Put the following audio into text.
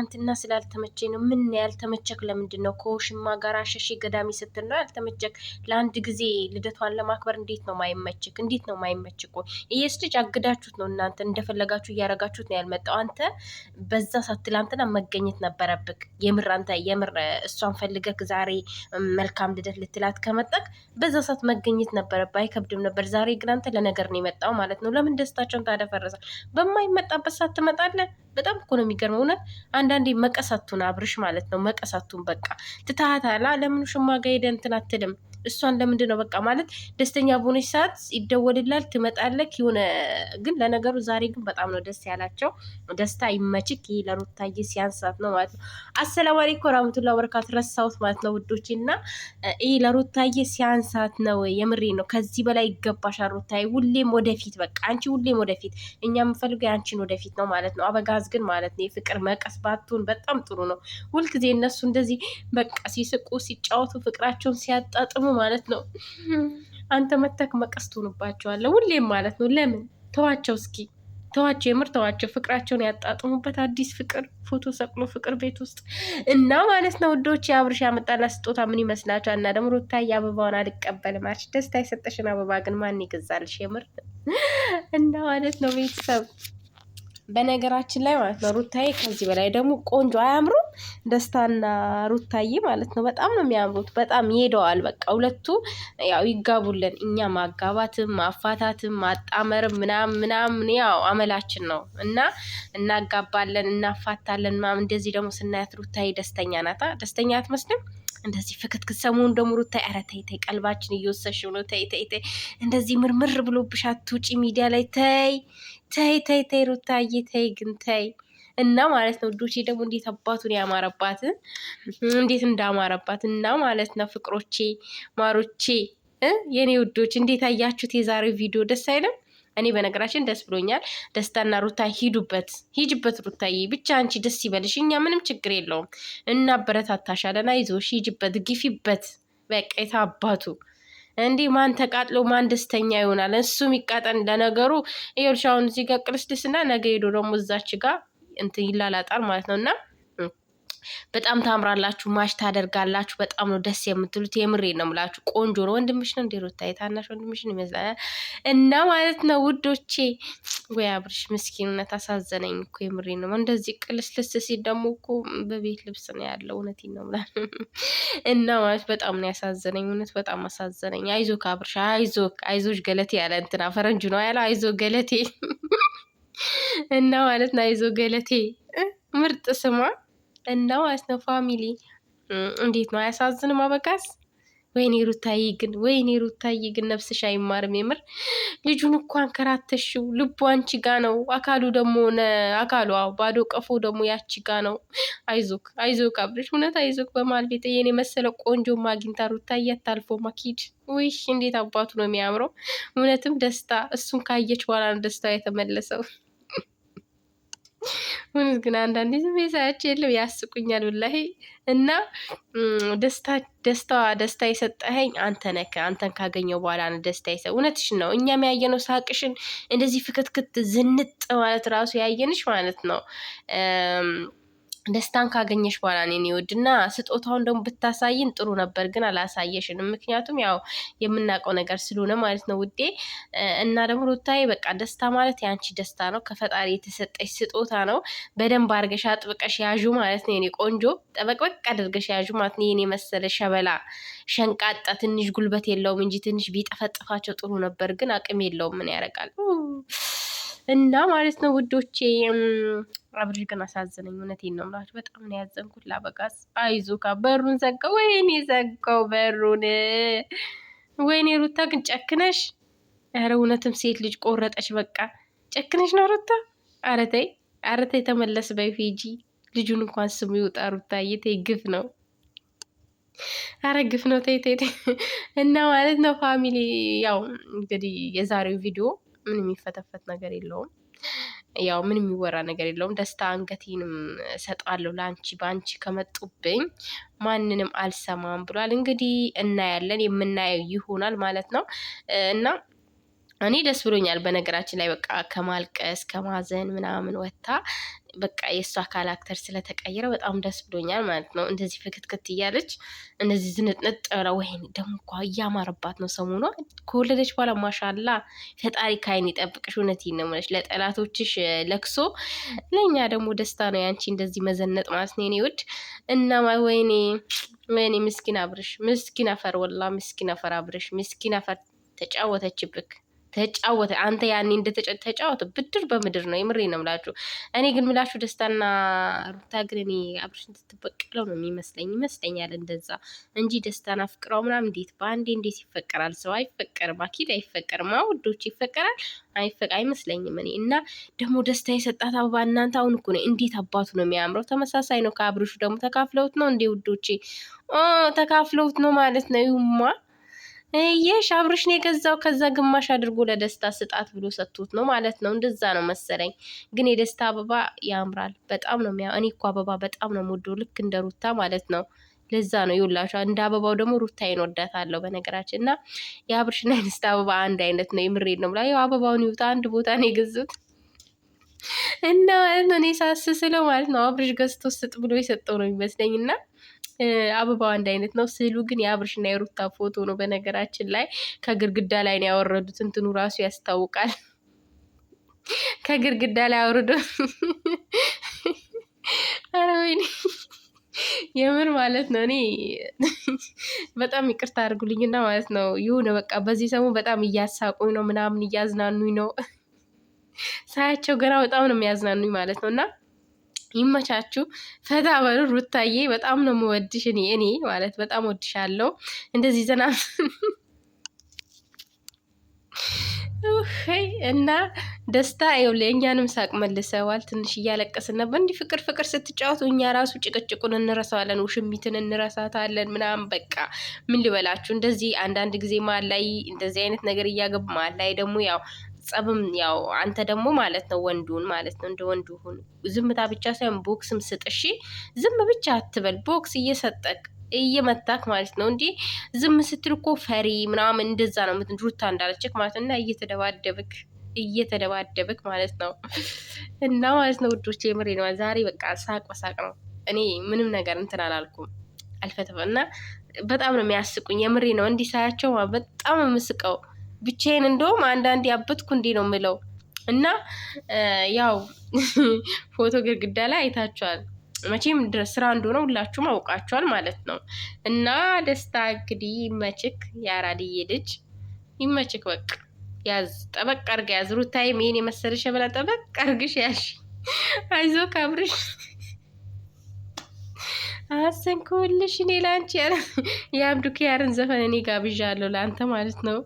ትናንትና ስላልተመቸኝ ነው። ምን ያልተመቸክ ለምንድን ነው? ከውሽማ ጋር ሸሺ ገዳሚ ስትል ነው ያልተመቸክ? ለአንድ ጊዜ ልደቷን ለማክበር እንዴት ነው ማይመችክ? እንዴት ነው ማይመችክ? ይሄስ ልጅ አግዳችሁት ነው እናንተ እንደፈለጋችሁ እያረጋችሁት ነው ያልመጣው። አንተ በዛ ሳትላንትና መገኘት ነበረብክ። የምር እሷን ፈልገክ ዛሬ መልካም ልደት ልትላት ከመጣክ በዛ ሰዓት መገኘት ነበረብህ። አይከብድም ነበር። ዛሬ ግን አንተ ለነገር ነው የመጣው ማለት ነው። ለምን ደስታቸውን ታደፈረሳል? በማይመጣበት ሰዓት ትመጣለህ። በጣም እኮ ነው የሚገርመው። እውነት አንዳንዴ መቀሳቱን አብርሽ ማለት ነው መቀሳቱን በቃ ትታሃታላ። ለምን ሽማጋ ሄደ እንትን አትልም? እሷን ለምንድን ነው በቃ ማለት ደስተኛ በሆነች ሰዓት ይደወልላል፣ ትመጣለክ የሆነ ግን ለነገሩ ዛሬ ግን በጣም ነው ደስ ያላቸው። ደስታ ይመችክ። ይህ ለሩታዬ ሲያንሳት ነው ማለት ነው። አሰላሙ አለይኩም ወራህመቱላሂ ወበረካቱ። ረሳሁት ማለት ነው ውዶቼ። እና ይህ ለሩታዬ ሲያንሳት ነው። የምሬ ነው። ከዚህ በላይ ይገባሻል ሩታዬ። ሁሌም ወደፊት በቃ አንቺ ሁሌም ወደፊት። እኛ የምንፈልገው የአንቺን ወደፊት ነው ማለት ነው። አበጋዝ ግን ማለት ነው የፍቅር መቀስ ባትሆን በጣም ጥሩ ነው። ሁልጊዜ እነሱ እንደዚህ በቃ ሲስቁ ሲጫወቱ ፍቅራቸውን ሲያጣጥሙ ማለት ነው። አንተ መተክ መቀስ ትሆንባቸዋለህ ሁሌም ማለት ነው። ለምን ተዋቸው እስኪ ተዋቸው፣ የምር ተዋቸው። ፍቅራቸውን ያጣጥሙበት። አዲስ ፍቅር ፎቶ ሰቅሎ ፍቅር ቤት ውስጥ እና ማለት ነው ውዶች። የአብርሽ ያመጣላት ስጦታ ምን ይመስላችኋል? እና ደግሞ ሩታዬ አበባውን አልቀበልም አልሽ። ደስታ የሰጠሽን አበባ ግን ማን ይገዛልሽ? የምር እና ማለት ነው ቤተሰብ በነገራችን ላይ ማለት ነው ሩታዬ ከዚህ በላይ ደግሞ ቆንጆ አያምሩም? ደስታና ሩታዬ ማለት ነው በጣም ነው የሚያምሩት። በጣም ይሄደዋል። በቃ ሁለቱ ያው ይጋቡልን። እኛ ማጋባትም ማፋታትም ማጣመርም ምናምን ያው አመላችን ነው እና እናጋባለን እናፋታለን ምናምን። እንደዚህ ደግሞ ስናያት ሩታዬ ደስተኛ ናታ። ደስተኛ አትመስልም? እንደዚህ ፍክትክት ሰሞኑን ደግሞ ሩታዬ ኧረ ተይ ተይ ቀልባችን እየወሰድሽው ነው። ተይ ተይ ተይ እንደዚህ ምርምር ብሎብሽ አትውጪ ሚዲያ ላይ ተይ ተይ ተይ ተይ ሩታዬ ተይ ግን ተይ። እና ማለት ነው ዱቺ ደግሞ እንዴት አባቱን ያማረባት እንዴት እንዳማረባት እና ማለት ነው ፍቅሮቼ ማሮቼ የኔ ውዶች እንዴት አያችሁት? የዛሬው ቪዲዮ ደስ አይልም? እኔ በነገራችን ደስ ብሎኛል። ደስታና ሩታ ሂጅበት ሩታዬ፣ ብቻ አንቺ ደስ ይበልሽ። እኛ ምንም ችግር የለውም እና በረታታሻለን። አይዞሽ ሂጅበት፣ ግፊበት። በቃ የታባቱ እንዲህ ማን ተቃጥሎ ማን ደስተኛ ይሆናል? እሱ የሚቃጠን ለነገሩ ይኸውልሽ፣ አሁን እዚህ ጋር ቅልስልስና ነገ ሄዶ ደግሞ እዛች ጋር እንትን ይላላጣል ማለት ነው። እና በጣም ታምራላችሁ፣ ማሽ ታደርጋላችሁ። በጣም ነው ደስ የምትሉት። የምሬ ነው የምላችሁ። ቆንጆ ነው። ወንድምሽ ነው እንዴ ሩታዬ? ታናሽ ወንድምሽን ይመስላል። እና ማለት ነው ውዶቼ፣ ወይ አብርሽ ምስኪንነት አሳዘነኝ እኮ የምሬ ነው። እንደዚህ ቅልስልስ ሲል ደግሞ እኮ በቤት ልብስ ነው ያለው። እውነቴን ነው የምላችሁ። እና ማለት በጣም ነው ያሳዘነኝ። እውነት በጣም አሳዘነኝ። አይዞክ አብርሽ፣ አይዞሽ ገለቴ ያለ እንትና ፈረንጁ ነው ያለው። አይዞ ገለቴ እና ማለት ነው አይዞ ገለቴ ምርጥ ስማ እና ማለት ነው ፋሚሊ እንዴት ነው አያሳዝንም? አበጋዝ ወይኔ ሩታዬ ግን ነፍስሽ አይማርም። የምር ልጁን እኮ አንከራተሽው። ልቡ አንቺ ጋ ነው፣ አካሉ ደግሞ አካሉ ባዶ ቀፎ ደግሞ ያቺ ጋ ነው። አይዞክ አብርሽ፣ እውነት አይዞክ። በማል ቤት የኔ መሰለ ቆንጆ ማግኝታ ሩታዬ አታልፎ ማኪድ ውይ እንዴት አባቱ ነው የሚያምረው። እውነትም ደስታ እሱን ካየች በኋላ ነው ደስታው የተመለሰው። እውነት ግን አንዳንዴ ዝም ሳያቸው የለም ያስቁኛል ወላሂ። እና ደስታ የሰጠኸኝ አንተ ነህ። አንተን ካገኘው በኋላ ነው ደስታ እውነትሽን ነው። እኛም ያየነው ሳቅሽን እንደዚህ ፍክትክት ዝንጥ ማለት ራሱ ያየንሽ ማለት ነው ደስታን ካገኘሽ በኋላ እኔን ይወድና ስጦታውን ደግሞ ብታሳይን ጥሩ ነበር፣ ግን አላሳየሽንም። ምክንያቱም ያው የምናውቀው ነገር ስለሆነ ማለት ነው ውዴ። እና ደግሞ ሩታዬ በቃ ደስታ ማለት የአንቺ ደስታ ነው፣ ከፈጣሪ የተሰጠሽ ስጦታ ነው። በደንብ አድርገሽ አጥብቀሽ ያዡ ማለት ነው የኔ ቆንጆ። ጠበቅበቅ አድርገሽ ያዡ ማለት ነው የኔ መሰለ ሸበላ ሸንቃጣ። ትንሽ ጉልበት የለውም እንጂ ትንሽ ቢጠፈጥፋቸው ጥሩ ነበር፣ ግን አቅም የለውም። ምን ያደርጋል? እና ማለት ነው ውዶቼ አብርሽ ግን አሳዘነኝ። እውነቴን ነው የምላችሁ። በጣም ነው ያዘንኩት ለአበጋዝ። አይዞካ በሩን ዘጋው። ወይኔ ዘጋው በሩን። ወይኔ ሩታ ግን ጨክነሽ። ኧረ እውነትም ሴት ልጅ ቆረጠች። በቃ ጨክነሽ ነው ሩታ። ኧረ ተይ ተመለስ በይ ሂጂ። ልጁን እንኳን ስሙ ይውጣ ሩታዬ። ተይ ግፍ ነው። ኧረ ግፍ ነው። ተይ እና ማለት ነው ፋሚሊ ያው እንግዲህ የዛሬው ቪዲዮ ምን የሚፈተፈት ነገር የለውም። ያው ምን የሚወራ ነገር የለውም። ደስታ አንገቴንም እሰጣለሁ ለአንቺ፣ በአንቺ ከመጡብኝ ማንንም አልሰማም ብሏል። እንግዲህ እናያለን፣ የምናየው ይሆናል ማለት ነው እና እኔ ደስ ብሎኛል። በነገራችን ላይ በቃ ከማልቀስ ከማዘን ምናምን ወጥታ በቃ የእሷ ካራክተር ስለተቀየረ በጣም ደስ ብሎኛል ማለት ነው። እንደዚህ ፍክትክት እያለች እንደዚህ ዝንጥንጥ ብላ፣ ወይኔ ደግሞ እኮ እያማረባት ነው ሰሞኗ። ከወለደች በኋላ ማሻላ ፈጣሪ ካይን ይጠብቅሽ። እውነቴን ነው የምልሽ። ለጠላቶችሽ ለክሶ ለእኛ ደግሞ ደስታ ነው ያንቺ እንደዚህ መዘነጥ ማለት ነው የኔ ውድ እና ወይኔ ወይኔ ምስኪን አብርሽ፣ ምስኪን አፈር፣ ወላ ምስኪን አፈር አብርሽ፣ ምስኪን አፈር ተጫወተችብክ። ተጫወተ አንተ ያኔ ተጫወተ ብድር በምድር ነው። የምሬ ነው ምላችሁ። እኔ ግን ምላችሁ ደስታና ሩታ ግን እኔ አብርሽን ትበቅለው ነው ይመስለኛል እንደዛ እንጂ ደስታን አፍቅረው ምናምን እንዴት በአንዴ እንዴት ይፈቀራል? ሰው አይፈቀርም፣ አኪድ አይፈቀርም። ውዶች ይፈቀራል አይመስለኝም እኔ እና ደግሞ ደስታ የሰጣት አበባ እናንተ አሁን እኮ ነው እንዴት አባቱ ነው የሚያምረው። ተመሳሳይ ነው ከአብርሹ ደግሞ ተካፍለውት ነው እንዴ ውዶቼ? ተካፍለውት ነው ማለት ነው ይሁማ የሽ አብርሽ ነው የገዛው። ከዛ ግማሽ አድርጎ ለደስታ ስጣት ብሎ ሰጥቶት ነው ማለት ነው። እንደዛ ነው መሰለኝ። ግን የደስታ አበባ ያምራል በጣም ነው እኔ እኮ አበባ በጣም ነው የምወደው ልክ እንደ ሩታ ማለት ነው። ለዛ ነው ይውላችሁ እንደ አበባው ደግሞ ሩታዬን ወዳታለሁ በነገራችን እና የአብርሽና የደስታ አበባ አንድ አይነት ነው። የምሬድ ነው ብላ ያው አበባውን ይውጣ አንድ ቦታ ነው የገዙት እና እኔ ሳስስለው ማለት ነው አብርሽ ገዝቶ ስጥ ብሎ የሰጠው ነው የሚመስለኝ እና አበባው አንድ አይነት ነው። ስዕሉ ግን የአብርሽና የሩታ ፎቶ ነው። በነገራችን ላይ ከግርግዳ ላይ ነው ያወረዱት። እንትኑ ራሱ ያስታውቃል። ከግርግዳ ላይ አውርዶ ኧረ ወይኔ የምር ማለት ነው። እኔ በጣም ይቅርታ አድርጉልኝና ማለት ነው ይሁን በቃ በዚህ ሰሞን በጣም እያሳቁኝ ነው ምናምን እያዝናኑኝ ነው ሳያቸው ገና በጣም ነው የሚያዝናኑኝ ማለት ነው እና ይመቻችሁ፣ ፈታ በሉ። ሩታዬ በጣም ነው የምወድሽ እኔ ማለት በጣም ወድሻለሁ። እንደዚህ ዘና እና ደስታ ይኸው ለእኛንም ሳቅ መልሰዋል። ትንሽ እያለቀስን ነበር እንዲህ ፍቅር ፍቅር ስትጫወቱ እኛ ራሱ ጭቅጭቁን እንረሳዋለን፣ ውሽሚትን እንረሳታለን ምናምን በቃ ምን ልበላችሁ። እንደዚህ አንዳንድ ጊዜ መሀል ላይ እንደዚህ አይነት ነገር እያገቡ መሀል ላይ ደግሞ ያው ጸብም ያው አንተ ደግሞ ማለት ነው ወንዱን ማለት ነው እንደ ወንዱ ሁን። ዝምታ ብቻ ሳይሆን ቦክስም ስጥ እሺ። ዝም ብቻ አትበል፣ ቦክስ እየሰጠክ እየመታክ ማለት ነው። እንዲህ ዝም ስትል እኮ ፈሪ ምናምን እንደዛ ነው ሩታ እንዳለችክ ማለት ነው። እና እየተደባደብክ ማለት ነው እና ማለት ነው ውዶች የምሬ ነው። ዛሬ በቃ ሳቅ በሳቅ ነው። እኔ ምንም ነገር እንትን አላልኩም አልፈተፈ እና በጣም ነው የሚያስቁኝ። የምሬ ነው። እንዲህ ሳያቸው በጣም የምስቀው ብቻዬን እንደውም አንዳንዴ ያበትኩ እንዲህ ነው የምለው እና ያው ፎቶ ግድግዳ ላይ አይታችኋል መቼም ድረስ ስራ እንደሆነ ሁላችሁም አውቃችኋል ማለት ነው። እና ደስታ እንግዲህ ይመችክ፣ የአራድዬ ልጅ ይመችክ። በቃ ያዝ ጠበቅ አርጋ ያዝ። ሩታዬም ይሄን የመሰለሽ ብላ ጠበቅ አርግሽ ያሽ። አይዞ ካብርሽ አሰንኩልሽ። እኔ ላንቺ የአብዱ ኪያርን ዘፈን እኔ ጋብዣለሁ ለአንተ ማለት ነው።